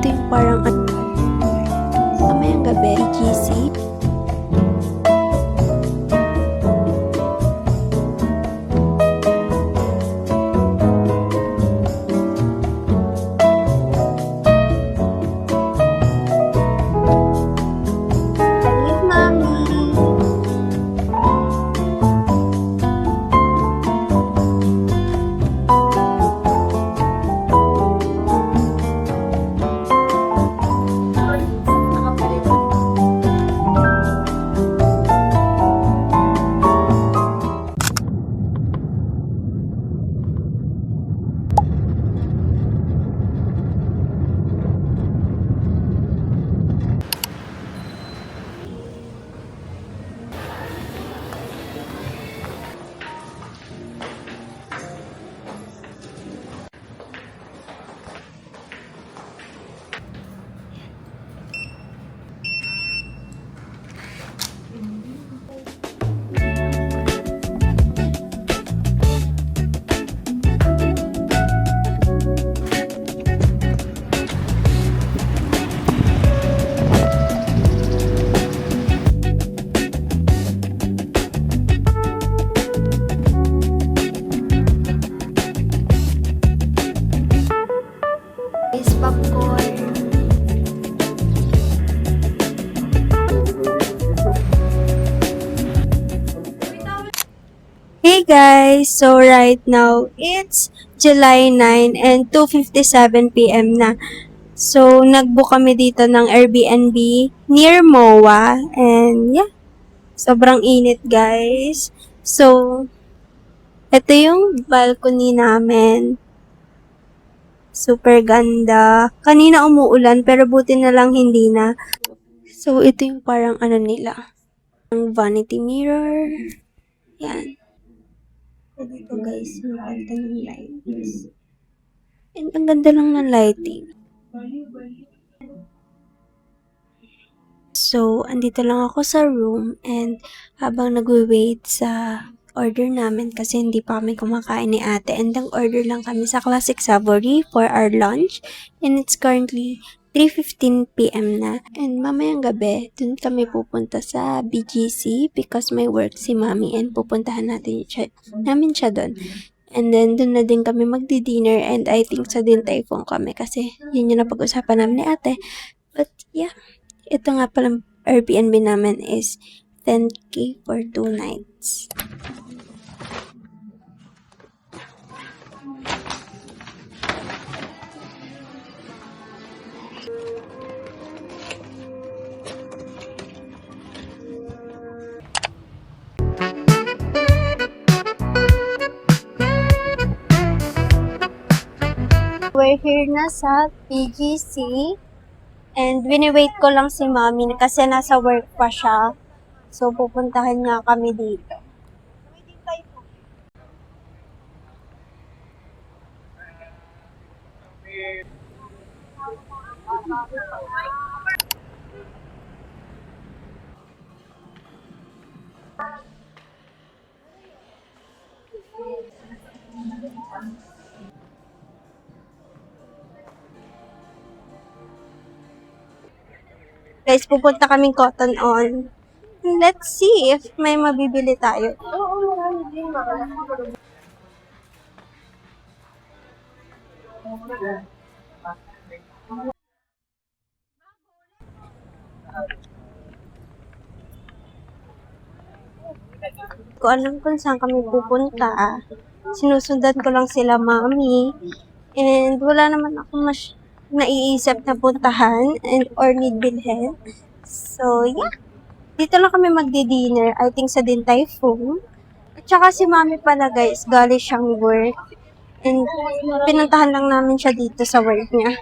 ito yung parang mamayang gabi, GC. Popcorn. Hey guys! So right now, it's July 9 and 2:57 p.m. na. So, nag-book kami dito ng Airbnb near MOA. And yeah, sobrang init guys. So, ito yung balcony namin. Super ganda. Kanina umuulan pero buti na lang hindi na. So, ito yung parang nila. Ang vanity mirror. Yan. So, dito guys, yung ganda ng lights. And ang ganda lang ng lighting. So, andito lang ako sa room and habang nagwe-wait sa order namin kasi hindi pa kami kumakain ni ate and nag-order lang kami sa Classic Savory for our lunch and it's currently 3:15 p.m. na. And mamayang gabi, dun kami pupunta sa BGC because may work si mami and pupuntahan namin siya dun. And then, dun na din kami magdi-dinner and I think sa Din Tai Fung kami kasi yun yung napag-usapan namin ni ate. But yeah, ito nga palang Airbnb namin is 10K for 2 nights. We're here na sa PGC and wini-wait ko lang si mami kasi nasa work pa siya. So, pupuntahan niya kami dito. Guys, pupunta kaming Cotton On. Let's see if may mabibili tayo. Ko alam kung saan kami pupunta. Sinusundan ko lang sila mami. And wala naman ako naiisip na puntahan and or need bilhin. So, yeah. Dito lang kami magdi-dinner. I think sa Din Tai Fung. At saka si mami pala guys, galing siyang work. And pinuntahan lang namin siya dito sa work niya.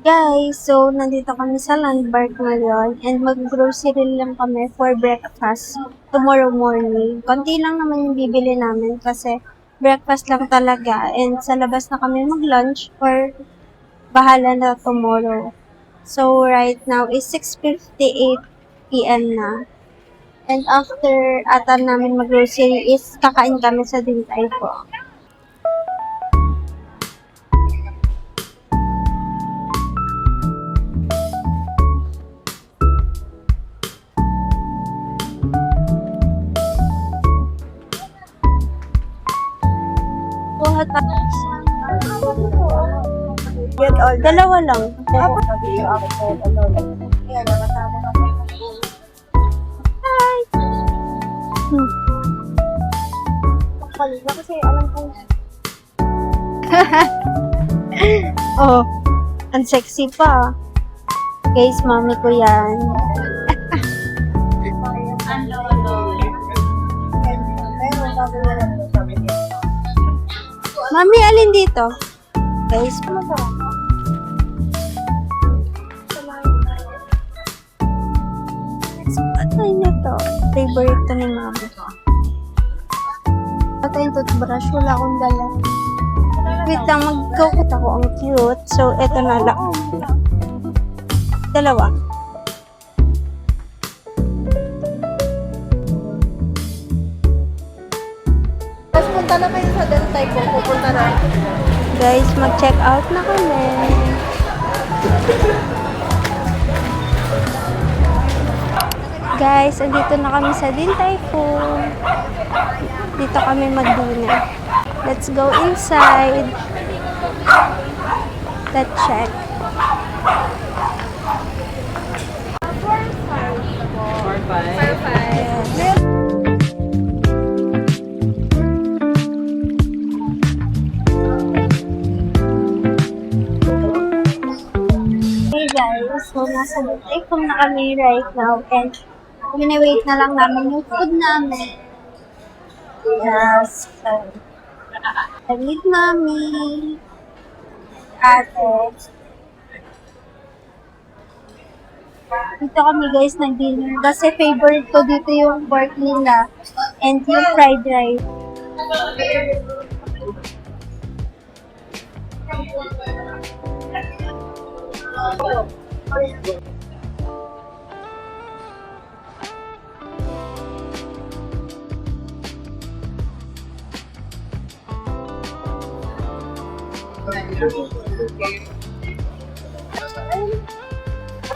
Guys, so nandito kami sa Landmark ngayon and mag-grocery lang kami for breakfast tomorrow morning. Konti lang naman yung bibili namin kasi breakfast lang talaga and sa labas na kami mag-lunch or bahala na tomorrow. So right now is 6:58 p.m. na. And after ata namin mag-grocery is kakain kami sa Din Tai Fung. Get all. Dalawa lang. Hmm. Kasi alam ko. Oh, ang sexy pa. Guys, mami ko yan. Mami, alin dito? Guys, ano na to? Favorite to ni mami. Ito yung toothbrush. Wala akong dala. Wait lang, mag-coat ako. Ang cute. So, eto na lang. Dalawa. Tapos punta na kayo sa Dentay ko. Pupunta na. Guys, mag-check out na kami. Guys, andito na kami sa Din Tai Fung. Dito kami mag-dinner. Let's go inside. Let's check. Hey guys, so nasa Din Tai Fung na kami right now and wait na lang namin yung food namin. Yes, so nag-meet namin. Ate. Dito kami guys nag-dinner kasi favorite ko dito yung pork nila and yung fried rice.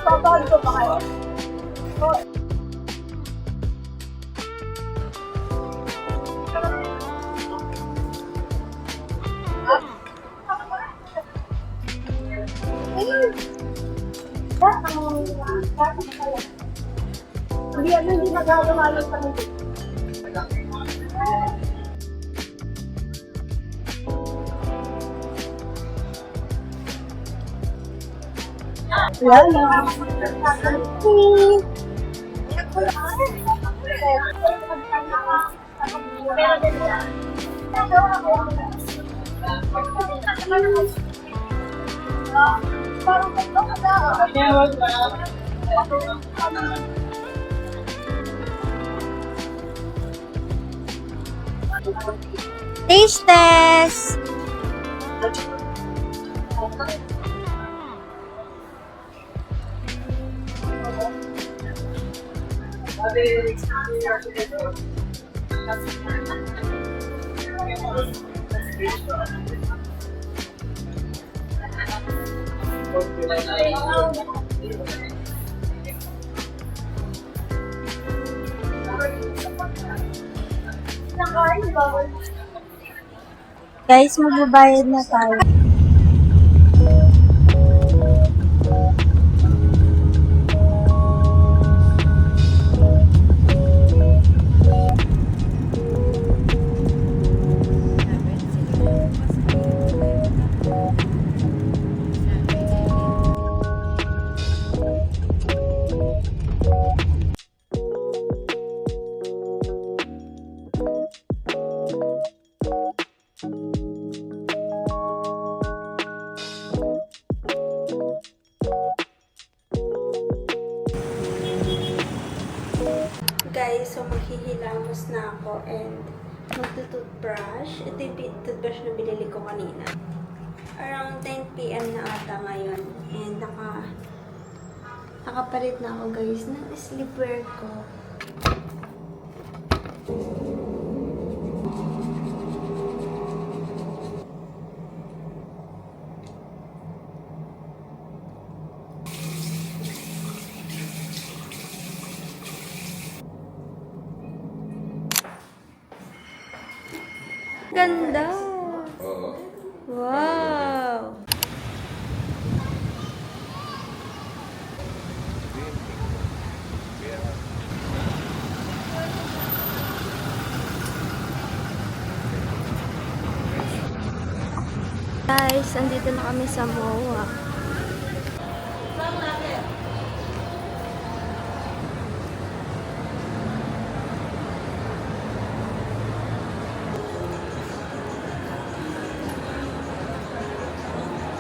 Papawag ko pa kayo. Hindi nagagawa yung pamilya. Lalo. Taste test! Guys, magbabayad na tayo. Guys, so maghihilamos na ako and magtutoothbrush. Ito yung toothbrush na binili ko kanina. Around 10 PM na ata ngayon. And nakapalit na ako guys ng sleepwear ko. Ganda! Guys, andito na kami sa MOA.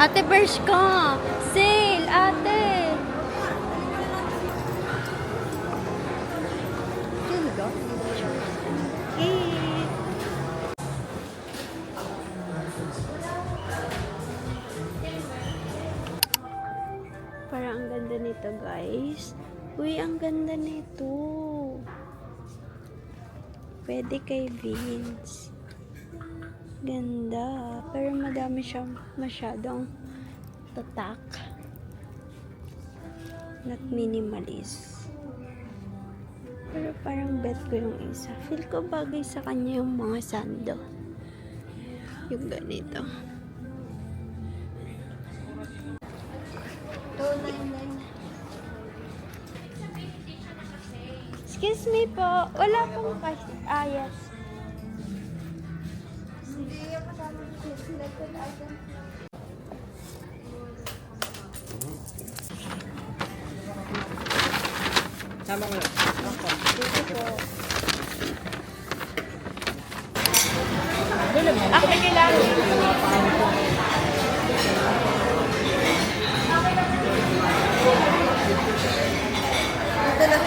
Ate Bershka! Sale! Ate! Sino ba? Hey! Parang ang ganda nito, guys. Uy, ang ganda nito. Pwede kay Vince. Ganda. Pero madami siyang masyadong tatak. Not minimalist. Pero parang bet ko yung isa. Feel ko bagay sa kanya yung mga sando. Yung ganito. 299. Excuse me po. Wala pong kasi. Ah, yes. Hindi yung kasama ko selected item. Sama ko lang. Ako kailangan. Ito lang